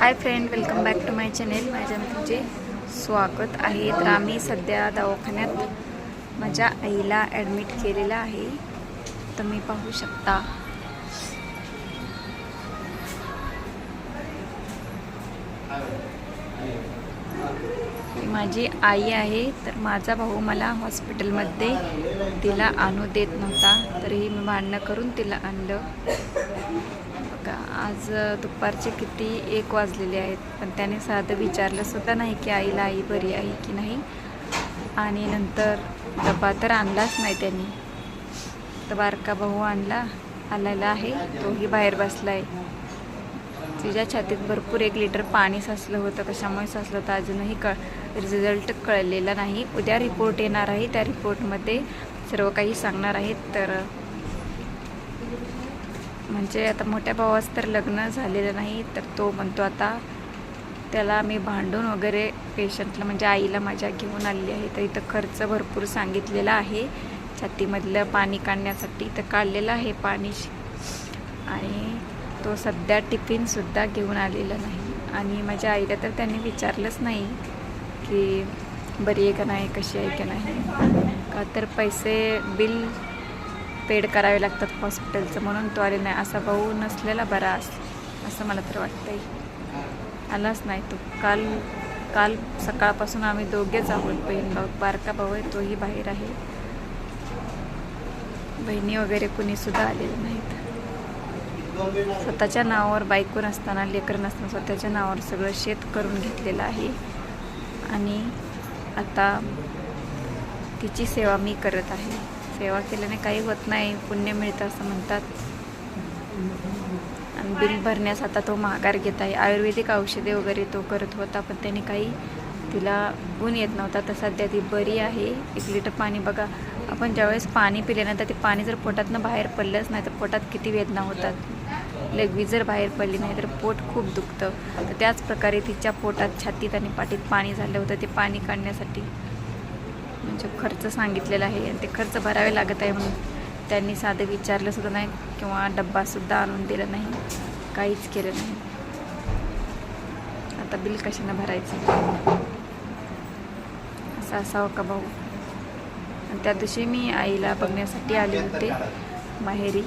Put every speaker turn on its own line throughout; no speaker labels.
High friend, welcome back to my channel. माझ्यामध्ये तुमचे स्वागत आहे. तर आम्ही सध्या दवाखान्यात माझ्या आईला ॲडमिट केलेलं आहे. तर मी पाहू शकता माझी आई आहे. तर माझा भाऊ मला हॉस्पिटलमध्ये तिला आणू देत नव्हता, तरीही मी भांडणं करून तिला आणलं. बघा, आज दुपारचे किती 1 वाजलेले आहेत, पण त्याने साधं विचारलं सुद्धा नाही की आई बरी आहे की नाही. आणि नंतर डबा तर आणलाच नाही त्यांनी. तर बारका भाऊ आलेला आहे, तोही बाहेर बसला आहे. तिच्या छातीत भरपूर 1 लिटर पाणी साचलं होतं. कशामुळे साचलं तर अजूनही रिझल्ट कळलेला नाही. उद्या रिपोर्ट येणार आहे, त्या रिपोर्टमध्ये सर्व काही सांगणार आहेत. तर म्हणजे आता मोठ्या भावाचं तर लग्न झालेलं नाही, तर तो म्हणतो आता त्याला मी भांडून वगैरे पेशंटला म्हणजे आईला माझ्या घेऊन आलेली आहे. तर इथं खर्च भरपूर सांगितलेला आहे छातीमधलं पाणी काढण्यासाठी. तर काढलेलं आहे पाणी. आणि तो सध्या टिफिनसुद्धा घेऊन आलेला नाही. आणि माझ्या आईला तर त्यांनी विचारलंच नाही की बरी आहे का नाही, कशी आहे का नाही. का तर पैसे बिल पेड करावे लागतात हॉस्पिटलचं, म्हणून तो आले नाही. असा भाऊ नसलेला बरा असं मला तर वाटतंय. आलाच नाही तो. काल सकाळपासून आम्ही दोघेच आहोत, बहीण भाऊ. बारका भाऊ आहे, तोही बाहेर आहे. बहिणी वगैरे कुणीसुद्धा आलेले नाहीत. स्वतःच्या नावावर बायको नसताना, लेकरं नसताना स्वतःच्या नावावर सगळं शेत करून घेतलेलं आहे. आणि आता तिची सेवा मी करत आहे. सेवा केल्याने काही होत नाही, पुण्य मिळतं असं म्हणतात. आणि बिल भरण्यास आता तो माघार घेत आहे. आयुर्वेदिक औषधे वगैरे तो करत होता, पण त्याने काही तिला गुण येत नव्हता. तर सध्या ती बरी आहे. 1 लिटर पाणी बघा, आपण ज्यावेळेस पाणी पिल्यानंतर ते पाणी जर पोटातनं बाहेर पडलंच नाही तर पोटात किती वेदना होतात. लघवी जर बाहेर पडली नाही तर पोट खूप दुखतं. तर त्याच प्रकारे तिच्या पोटात, छातीत आणि पाठीत पाणी झालं होतं. ते पाणी काढण्यासाठी म्हणजे खर्च सांगितलेला आहे आणि ते खर्च भरावे लागत आहे. म्हणून त्यांनी साधं विचारलं सुद्धा नाही किंवा डब्बासुद्धा आणून दिला नाही, काहीच केलं नाही. आता बिल कशानं भरायचं असं असावं का भाऊ. आणि त्या दिवशी मी आईला बघण्यासाठी आले होते माहेरी.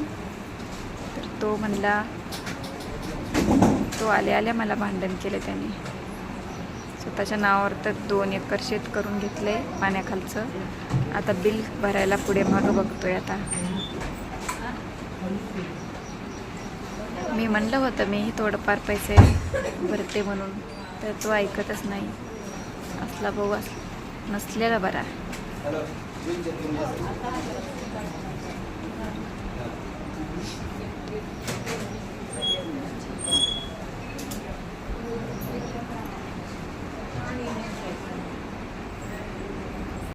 तर तो म्हणला, तो आल्या मला भांडण केलं त्याने. स्वतःच्या नावावर तर 2 एकर शेत करून घेतले पाण्याखालचं. आता बिल भरायला पुढे मागं बघतोय. आता मी म्हणलं होतं मीही थोडंफार पैसे भरते म्हणून, तर तो ऐकतच नाही. असला भाऊ नसलेला बरा.